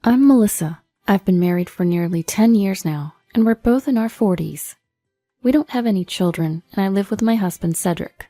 I'm Melissa. I've been married for nearly 10 years now, and we're both in our 40s. We don't have any children, and I live with my husband, Cedric.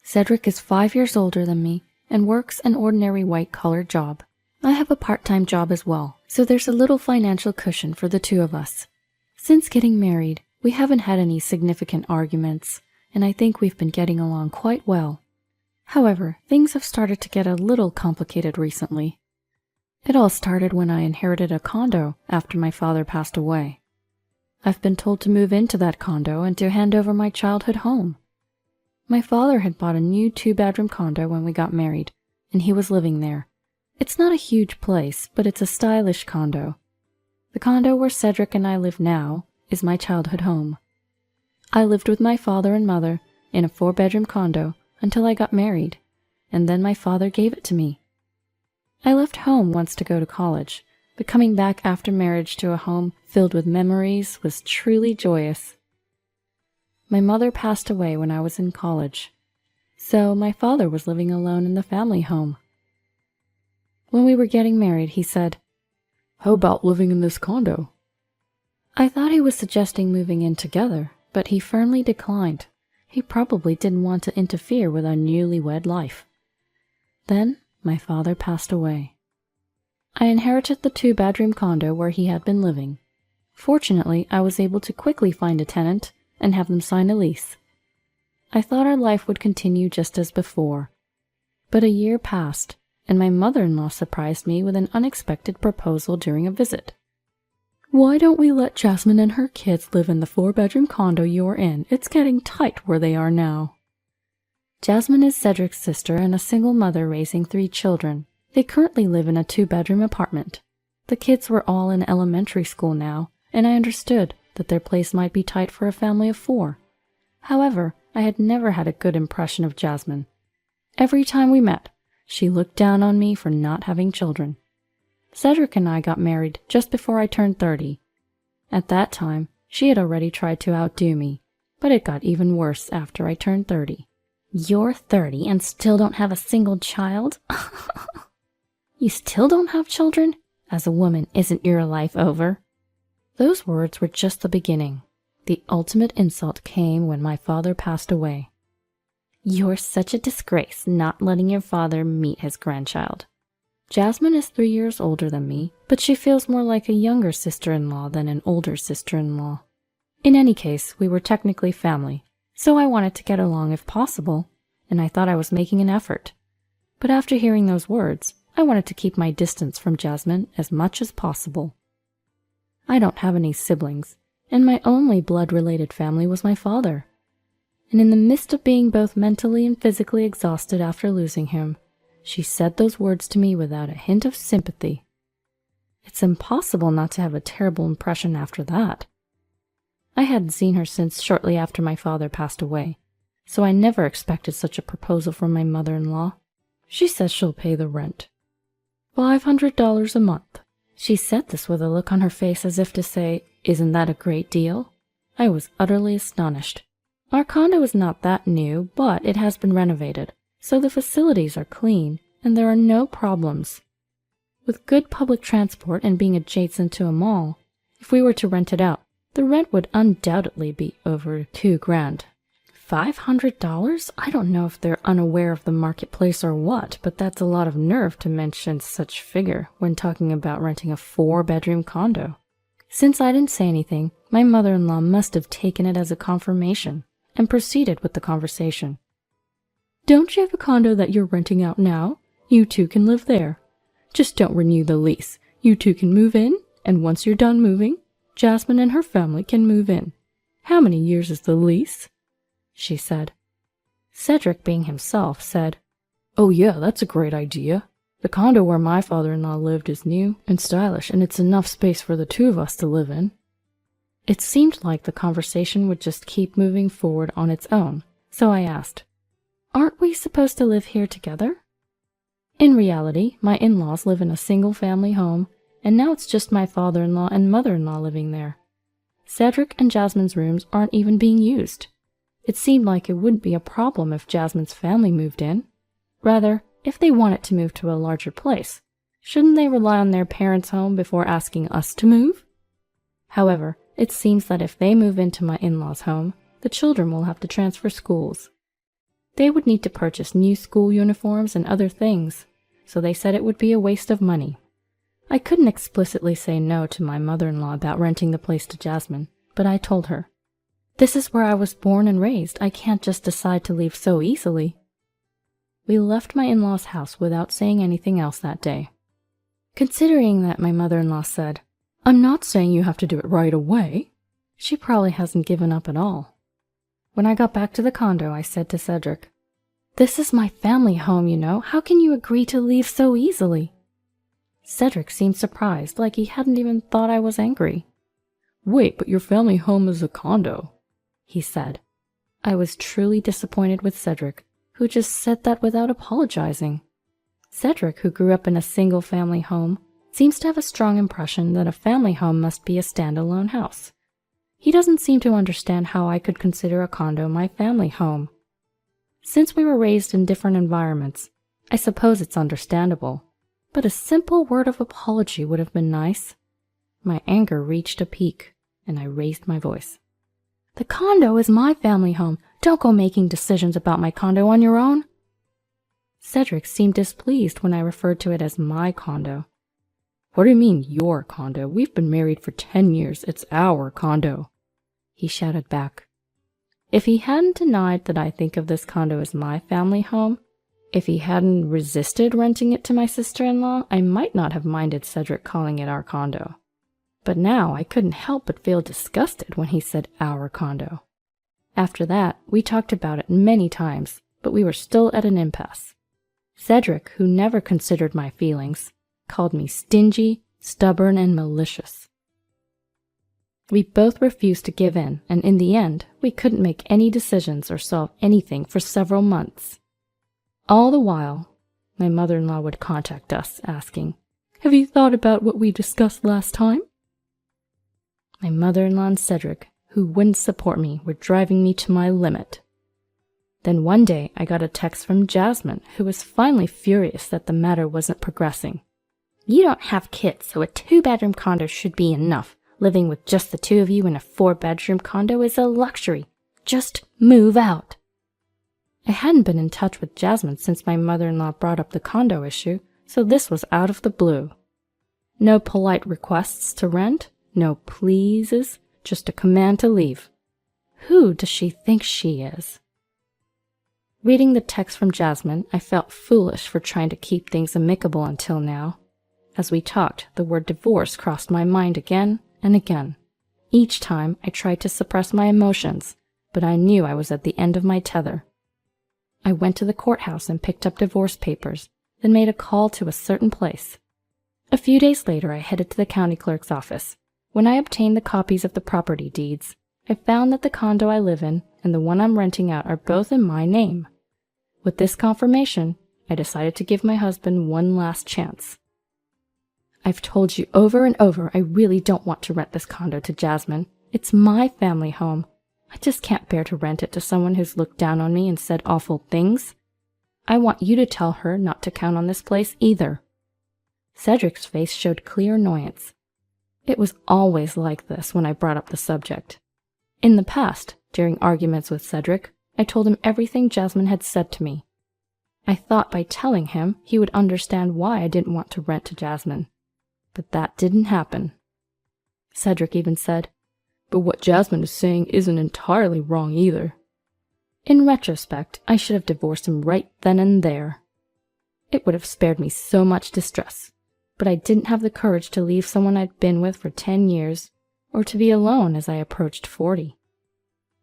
Cedric is 5 years older than me and works an ordinary white-collar job. I have a part-time job as well, so there's a little financial cushion for the two of us. Since getting married, we haven't had any significant arguments, and I think we've been getting along quite well. However, things have started to get a little complicated recently. It all started when I inherited a condo after my father passed away. I've been told to move into that condo and to hand over my childhood home. My father had bought a new 2-bedroom condo when we got married, and he was living there. It's not a huge place, but it's a stylish condo. The condo where Cedric and I live now is my childhood home. I lived with my father and mother in a 4-bedroom condo until I got married, and then my father gave it to me. I left home once to go to college, but coming back after marriage to a home filled with memories was truly joyous. My mother passed away when I was in college, so my father was living alone in the family home. When we were getting married, he said, "How about living in this condo?" I thought he was suggesting moving in together, but he firmly declined. He probably didn't want to interfere with our newlywed life. Then my father passed away. I inherited the 2-bedroom condo where he had been living. Fortunately, I was able to quickly find a tenant and have them sign a lease. I thought our life would continue just as before. But a year passed, and my mother-in-law surprised me with an unexpected proposal during a visit. "Why don't we let Jasmine and her kids live in the 4-bedroom condo you're in? It's getting tight where they are now." Jasmine is Cedric's sister and a single mother raising 3 children. They currently live in a 2-bedroom apartment. The kids were all in elementary school now, and I understood that their place might be tight for a family of 4. However, I had never had a good impression of Jasmine. Every time we met, she looked down on me for not having children. Cedric and I got married just before I turned 30. At that time, she had already tried to outdo me, but it got even worse after I turned 30. "You're 30 and still don't have a single child? You still don't have children? As a woman, isn't your life over?" Those words were just the beginning. The ultimate insult came when my father passed away. "You're such a disgrace not letting your father meet his grandchild." Jasmine is 3 years older than me, but she feels more like a younger sister-in-law than an older sister-in-law. In any case, we were technically family, so I wanted to get along if possible, and I thought I was making an effort. But after hearing those words, I wanted to keep my distance from Jasmine as much as possible. I don't have any siblings, and my only blood-related family was my father. And in the midst of being both mentally and physically exhausted after losing him, she said those words to me without a hint of sympathy. It's impossible not to have a terrible impression after that. I hadn't seen her since shortly after my father passed away, so I never expected such a proposal from my mother-in-law. She says she'll pay the rent. $500 a month. She said this with a look on her face as if to say, "Isn't that a great deal?" I was utterly astonished. Our condo is not that new, but it has been renovated, so the facilities are clean and there are no problems. With good public transport and being adjacent to a mall, if we were to rent it out, the rent would undoubtedly be over $2,000. $500? I don't know if they're unaware of the marketplace or what, but that's a lot of nerve to mention such figure when talking about renting a 4-bedroom condo. Since I didn't say anything, my mother-in-law must have taken it as a confirmation and proceeded with the conversation. "Don't you have a condo that you're renting out now? You two can live there. Just don't renew the lease. You two can move in, and once you're done moving, Jasmine and her family can move in. How many years is the lease?" she said. Cedric, being himself, said, "Oh yeah, that's a great idea. The condo where my father-in-law lived is new and stylish, and it's enough space for the 2 of us to live in." It seemed like the conversation would just keep moving forward on its own, so I asked, "Aren't we supposed to live here together?" In reality, my in-laws live in a single-family home, and now it's just my father-in-law and mother-in-law living there. Cedric and Jasmine's rooms aren't even being used. It seemed like it wouldn't be a problem if Jasmine's family moved in. Rather, if they wanted to move to a larger place. Shouldn't they rely on their parents' home before asking us to move? However, it seems that if they move into my in-laws' home, the children will have to transfer schools. They would need to purchase new school uniforms and other things, so they said it would be a waste of money. I couldn't explicitly say no to my mother-in-law about renting the place to Jasmine, but I told her, "This is where I was born and raised. I can't just decide to leave so easily." We left my in-laws' house without saying anything else that day. Considering that my mother-in-law said, "I'm not saying you have to do it right away," she probably hasn't given up at all. When I got back to the condo, I said to Cedric, "This is my family home, you know. How can you agree to leave so easily?" Cedric seemed surprised, like he hadn't even thought I was angry. "Wait, but your family home is a condo," he said. I was truly disappointed with Cedric, who just said that without apologizing. Cedric, who grew up in a single-family home, seems to have a strong impression that a family home must be a standalone house. He doesn't seem to understand how I could consider a condo my family home. Since we were raised in different environments, I suppose it's understandable, but a simple word of apology would have been nice. My anger reached a peak, and I raised my voice. "The condo is my family home. Don't go making decisions about my condo on your own." Cedric seemed displeased when I referred to it as my condo. "What do you mean, your condo? We've been married for 10 years. It's our condo," he shouted back. If he hadn't denied that I think of this condo as my family home, if he hadn't resisted renting it to my sister-in-law, I might not have minded Cedric calling it our condo. But now I couldn't help but feel disgusted when he said our condo. After that, we talked about it many times, but we were still at an impasse. Cedric, who never considered my feelings, called me stingy, stubborn, and malicious. We both refused to give in, and in the end, we couldn't make any decisions or solve anything for several months. All the while, my mother-in-law would contact us, asking, "Have you thought about what we discussed last time?" My mother-in-law and Cedric, who wouldn't support me, were driving me to my limit. Then one day, I got a text from Jasmine, who was finally furious that the matter wasn't progressing. "You don't have kids, so a 2-bedroom condo should be enough. Living with just the 2 of you in a 4-bedroom condo is a luxury. Just move out." I hadn't been in touch with Jasmine since my mother-in-law brought up the condo issue, so this was out of the blue. No polite requests to rent, no pleases, just a command to leave. Who does she think she is? Reading the text from Jasmine, I felt foolish for trying to keep things amicable until now. As we talked, the word divorce crossed my mind again and again. Each time, I tried to suppress my emotions, but I knew I was at the end of my tether. I went to the courthouse and picked up divorce papers, then made a call to a certain place. A few days later, I headed to the county clerk's office. When I obtained the copies of the property deeds, I found that the condo I live in and the one I'm renting out are both in my name. With this confirmation, I decided to give my husband one last chance. "I've told you over and over I really don't want to rent this condo to Jasmine. It's my family home. I just can't bear to rent it to someone who's looked down on me and said awful things. I want you to tell her not to count on this place either." Cedric's face showed clear annoyance. It was always like this when I brought up the subject. In the past, during arguments with Cedric, I told him everything Jasmine had said to me. I thought by telling him he would understand why I didn't want to rent to Jasmine. But that didn't happen. Cedric even said, "But what Jasmine is saying isn't entirely wrong either." In retrospect, I should have divorced him right then and there. It would have spared me so much distress, but I didn't have the courage to leave someone I'd been with for 10 years, or to be alone as I approached 40.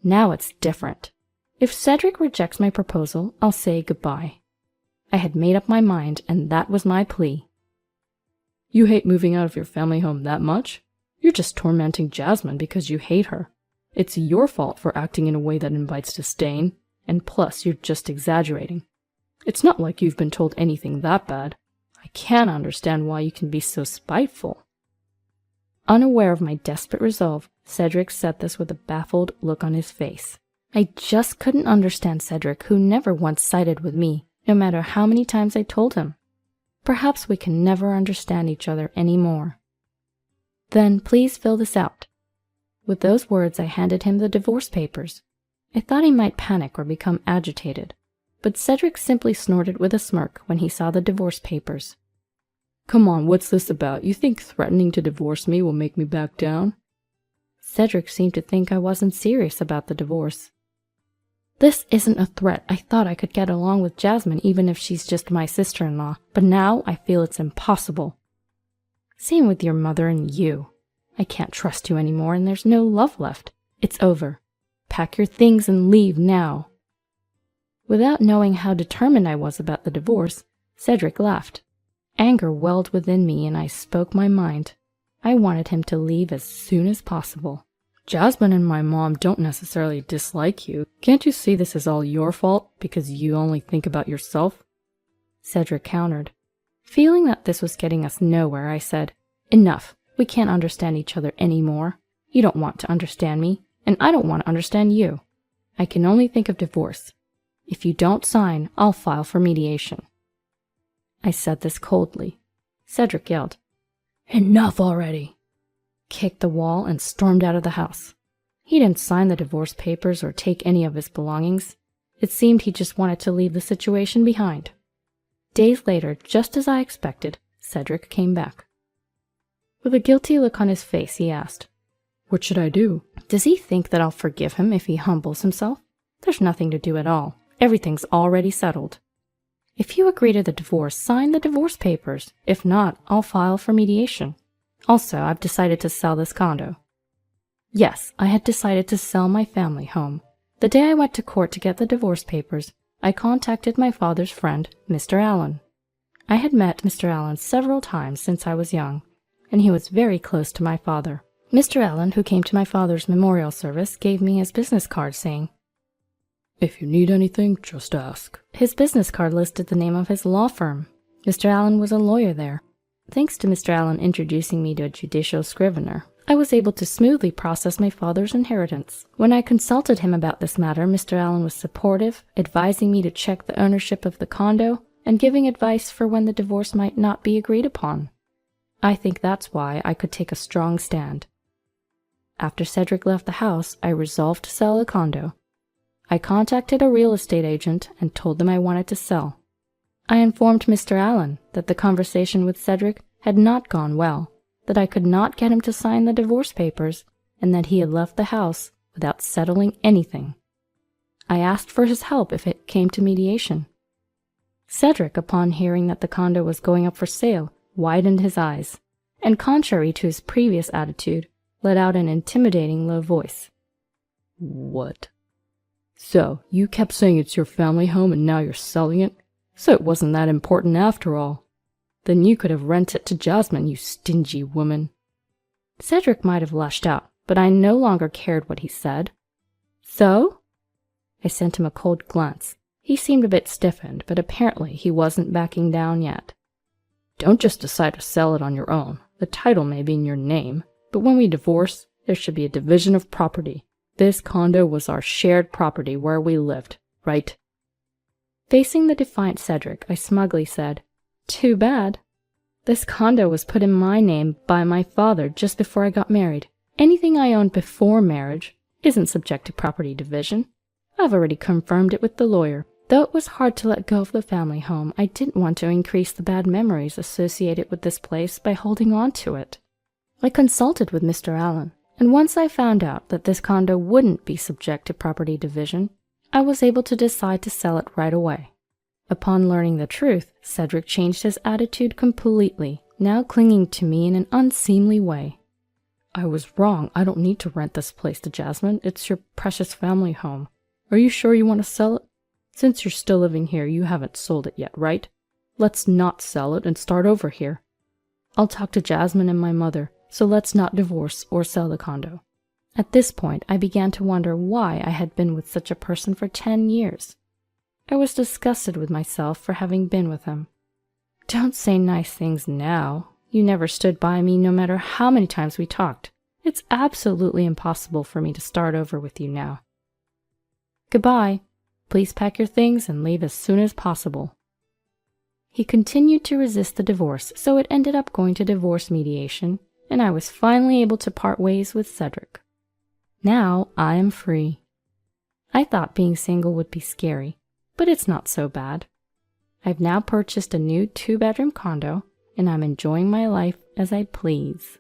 Now it's different. If Cedric rejects my proposal, I'll say goodbye. I had made up my mind, and that was my plea. "You hate moving out of your family home that much? You're just tormenting Jasmine because you hate her. It's your fault for acting in a way that invites disdain, and plus you're just exaggerating. It's not like you've been told anything that bad. I can't understand why you can be so spiteful." Unaware of my desperate resolve, Cedric said this with a baffled look on his face. I just couldn't understand Cedric, who never once sided with me, no matter how many times I told him. Perhaps we can never understand each other anymore. Then please fill this out." With those words, I handed him the divorce papers. I thought he might panic or become agitated, but Cedric simply snorted with a smirk when he saw the divorce papers. "Come on, what's this about? You think threatening to divorce me will make me back down?" Cedric seemed to think I wasn't serious about the divorce. "This isn't a threat. I thought I could get along with Jasmine even if she's just my sister-in-law, but now I feel it's impossible. Same with your mother and you. I can't trust you anymore and there's no love left. It's over. Pack your things and leave now." Without knowing how determined I was about the divorce, Cedric laughed. Anger welled within me and I spoke my mind. I wanted him to leave as soon as possible. "Jasmine and my mom don't necessarily dislike you. Can't you see this is all your fault because you only think about yourself?" Cedric countered. Feeling that this was getting us nowhere, I said, "Enough. We can't understand each other anymore. You don't want to understand me, and I don't want to understand you. I can only think of divorce. If you don't sign, I'll file for mediation." I said this coldly. Cedric yelled, "Enough already!" kicked the wall and stormed out of the house. He didn't sign the divorce papers or take any of his belongings. It seemed he just wanted to leave the situation behind. Days later, just as I expected, Cedric came back. With a guilty look on his face, he asked, "What should I do?" Does he think that I'll forgive him if he humbles himself? There's nothing to do at all. Everything's already settled. If you agree to the divorce, sign the divorce papers. If not, I'll file for mediation. Also, I've decided to sell this condo. Yes, I had decided to sell my family home. The day I went to court to get the divorce papers, I contacted my father's friend, Mr. Allen. I had met Mr. Allen several times since I was young, and he was very close to my father. Mr. Allen, who came to my father's memorial service, gave me his business card saying, "If you need anything, just ask." His business card listed the name of his law firm. Mr. Allen was a lawyer there. Thanks to Mr. Allen introducing me to a judicial scrivener, I was able to smoothly process my father's inheritance. When I consulted him about this matter, Mr. Allen was supportive, advising me to check the ownership of the condo and giving advice for when the divorce might not be agreed upon. I think that's why I could take a strong stand. After Cedric left the house, I resolved to sell the condo. I contacted a real estate agent and told them I wanted to sell. I informed Mr. Allen that the conversation with Cedric had not gone well, that I could not get him to sign the divorce papers, and that he had left the house without settling anything. I asked for his help if it came to mediation. Cedric, upon hearing that the condo was going up for sale, widened his eyes, and contrary to his previous attitude, let out an intimidating low voice. "What? So, you kept saying it's your family home and now you're selling it? So it wasn't that important after all. Then you could have rented it to Jasmine, you stingy woman." Cedric might have lashed out, but I no longer cared what he said. "So?" I sent him a cold glance. He seemed a bit stiffened, but apparently he wasn't backing down yet. "Don't just decide to sell it on your own. The title may be in your name, but when we divorce, there should be a division of property. This condo was our shared property where we lived, right?" Facing the defiant Cedric, I smugly said, "Too bad. This condo was put in my name by my father just before I got married. Anything I owned before marriage isn't subject to property division. I've already confirmed it with the lawyer. Though it was hard to let go of the family home, I didn't want to increase the bad memories associated with this place by holding on to it. I consulted with Mr. Allen, and once I found out that this condo wouldn't be subject to property division, I was able to decide to sell it right away. Upon learning the truth, Cedric changed his attitude completely, now clinging to me in an unseemly way. "I was wrong. I don't need to rent this place to Jasmine. It's your precious family home. Are you sure you want to sell it? Since you're still living here, you haven't sold it yet, right? Let's not sell it and start over here. I'll talk to Jasmine and my mother, so let's not divorce or sell the condo." At this point, I began to wonder why I had been with such a person for 10 years. I was disgusted with myself for having been with him. "Don't say nice things now. You never stood by me no matter how many times we talked. It's absolutely impossible for me to start over with you now. Goodbye. Please pack your things and leave as soon as possible." He continued to resist the divorce, so it ended up going to divorce mediation, and I was finally able to part ways with Cedric. Now I am free. I thought being single would be scary, but it's not so bad. I've now purchased a new 2-bedroom condo, and I'm enjoying my life as I please.